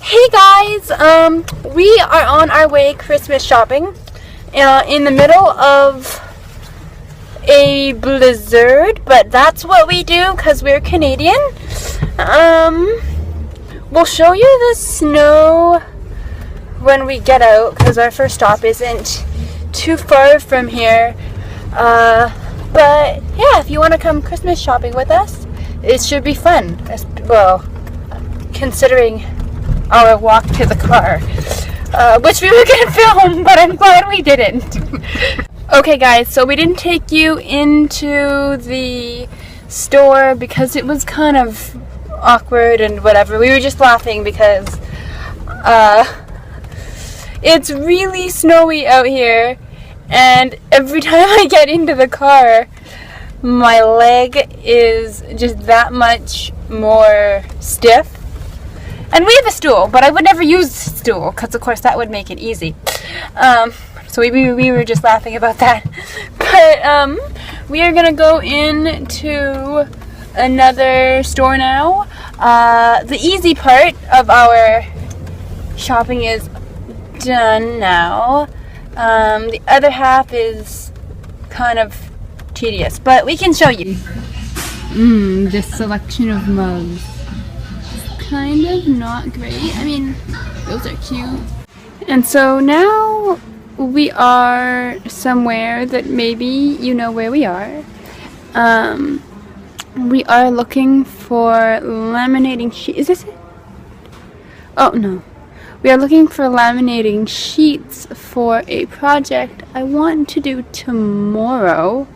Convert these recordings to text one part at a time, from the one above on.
Hey guys, we are on our way Christmas shopping in the middle of a blizzard, but that's what we do because we're Canadian. We'll show you the snow when we get out because our first stop isn't too far from here. But yeah, if you want to come Christmas shopping with us, it should be fun. Well, considering our walk to the car, which we were gonna film, but I'm glad we didn't. Okay guys, so we didn't take you into the store because it was kind of awkward and whatever. We were just laughing because it's really snowy out here, and every time I get into the car, my leg is just that much more stiff. And we have a stool, but I would never use a stool because, of course, that would make it easy. So we were just laughing about that. But we are going to go into another store now. The easy part of our shopping is done now. The other half is kind of tedious, but we can show you. This selection of mugs. Kind of not great. I mean, those are cute. And so now we are somewhere that maybe you know where we are. We are looking for laminating sheets. Is this it? Oh no. We are looking for laminating sheets for a project I want to do tomorrow.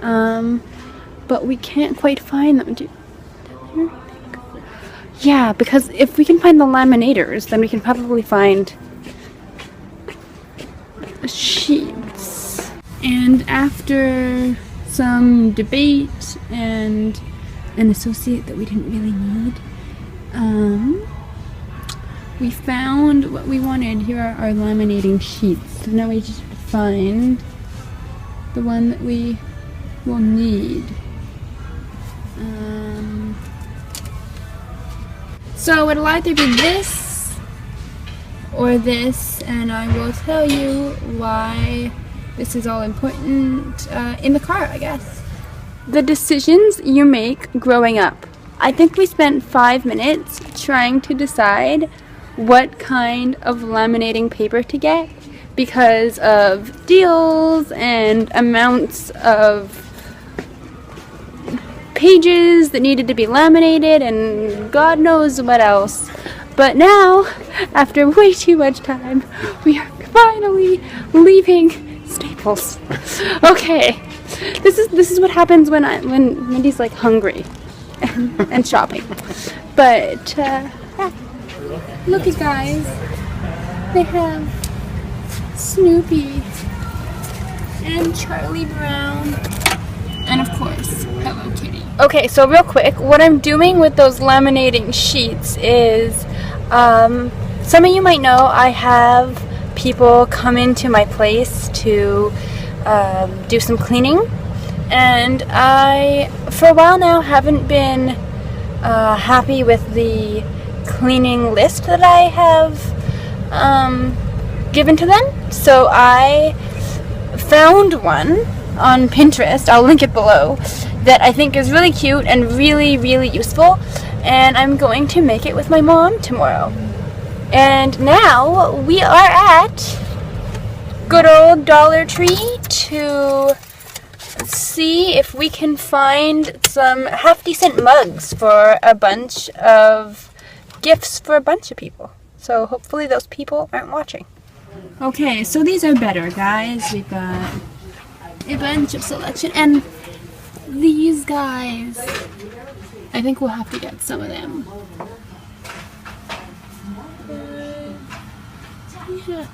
But we can't quite find them. Yeah, because if we can find the laminators, then we can probably find sheets. And after some debate and an associate that we didn't really need, we found what we wanted. Here are our laminating sheets. So now we just find the one that we will need. So it'll either be this or this, and I will tell you why this is all important in the car, I guess. The decisions you make growing up. I think we spent 5 minutes trying to decide what kind of laminating paper to get because of deals and amounts of pages that needed to be laminated and God knows what else. But now, after way too much time, we are finally leaving Staples. Okay, this is what happens when Mindy's like hungry and shopping. But look at guys, they have Snoopy and Charlie Brown. And of course, Hello Kitty. Okay, so real quick, what I'm doing with those laminating sheets is, some of you might know I have people come into my place to do some cleaning. And I, for a while now, haven't been happy with the cleaning list that I have given to them. So I found one on Pinterest, I'll link it below, that I think is really cute and really, really useful, and I'm going to make it with my mom tomorrow. And now we are at good old Dollar Tree to see if we can find some half-decent mugs for a bunch of gifts for a bunch of people. So hopefully those people aren't watching. Okay, so these are better, guys. We've got a bunch of selection, and these guys, I think we'll have to get some of them. Yeah.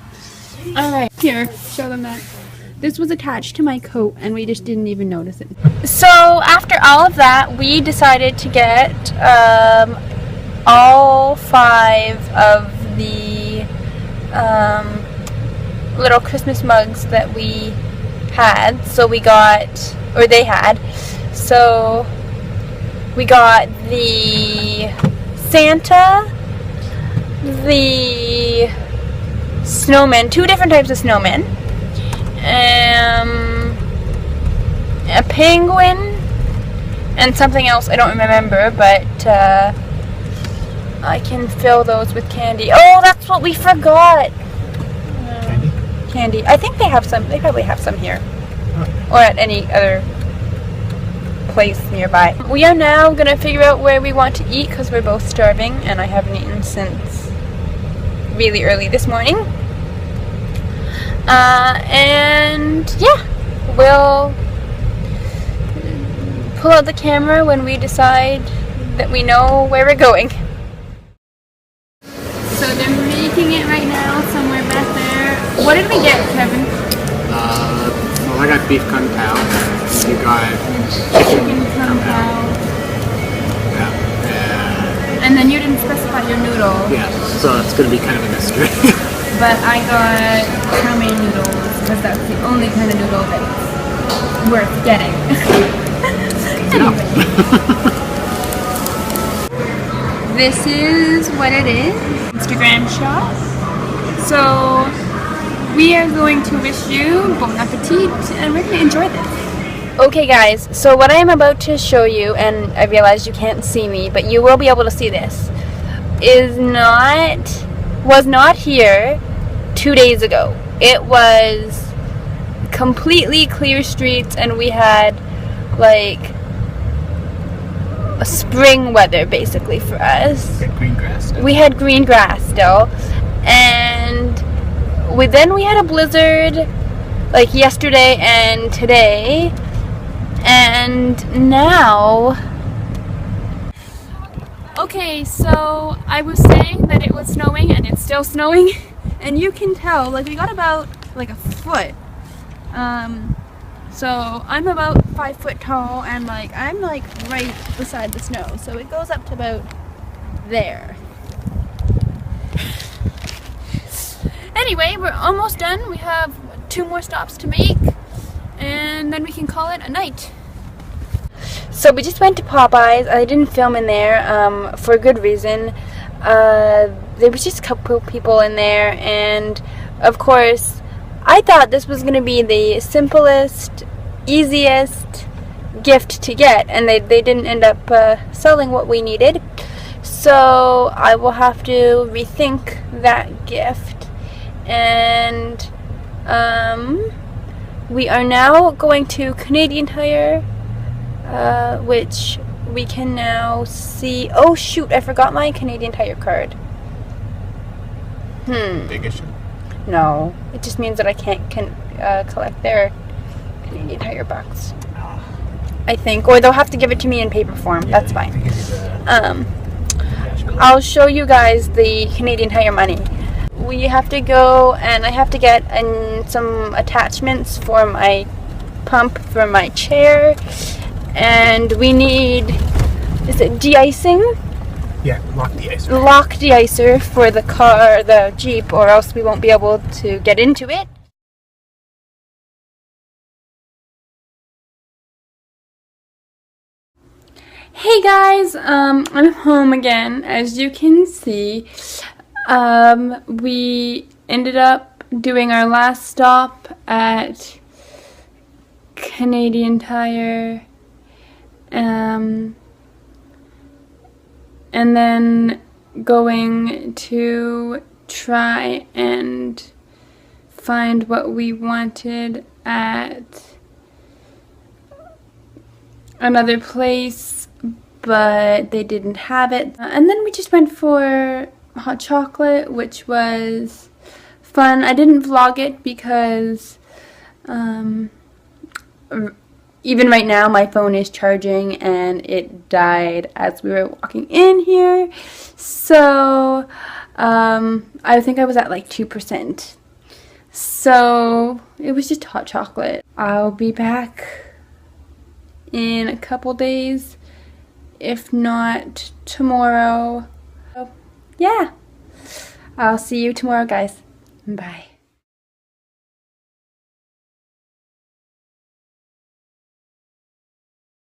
Alright, here, show them that. This was attached to my coat and we just didn't even notice it. So after all of that, we decided to get all 5 of the little Christmas mugs that we had. So we got, or they had, so we got the Santa, the snowmen, 2 different types of snowmen. A penguin and something else I don't remember, but I can fill those with candy. Oh, that's what we forgot. Candy. I think they have some. They probably have some here, or at any other place nearby. We are now gonna figure out where we want to eat because we're both starving, and I haven't eaten since really early this morning. And yeah, we'll pull out the camera when we decide that we know where we're going. So they're making it right now somewhere back there. What did we get, Kevin? Well, I got beef kung pao. You got chicken kung pao. Yeah. And then you didn't specify your noodle. Yeah, so it's going to be kind of a mystery. But I got chow mein noodles because that's the only kind of noodle that's worth getting. Anyway. This is what it is. Instagram shop. So we are going to wish you bon appetit and we're going to enjoy this. Okay guys, so what I am about to show you, and I realize you can't see me, but you will be able to see this, was not here 2 days ago. It was completely clear streets and we had like a spring weather basically for us. Green grass still. We had green grass still, and then we had a blizzard like yesterday and today, and now. Okay, so I was saying that it was snowing and it's still snowing, and you can tell, like, we got about like a foot. So I'm about 5 foot tall and like I'm like right beside the snow, so it goes up to about there. Anyway, we're almost done. We have 2 more stops to make and then we can call it a night. So we just went to Popeyes. I didn't film in there for a good reason. There was just a couple people in there, and of course I thought this was going to be the simplest, easiest gift to get, and they didn't end up selling what we needed. So I will have to rethink that gift. And we are now going to Canadian Tire, which we can now see. Oh shoot, I forgot my Canadian Tire card. Big issue? No, it just means that I can't collect their Canadian Tire bucks, I think, or they'll have to give it to me in paper form. Yeah, that's fine. I'll show you guys the Canadian Tire money. We have to go, and I have to get some attachments for my pump for my chair, and we need, is it de-icing? Yeah, lock de-icer. Lock de-icer for the car, the Jeep, or else we won't be able to get into it. Hey guys, I'm home again. As you can see, we ended up doing our last stop at Canadian Tire, and then going to try and find what we wanted at another place, but they didn't have it. And then we just went for hot chocolate, which was fun. I didn't vlog it because even right now my phone is charging and it died as we were walking in here. So I think I was at like 2%. So it was just hot chocolate. I'll be back in a couple days, if not tomorrow. So, yeah, I'll see you tomorrow, guys. Bye.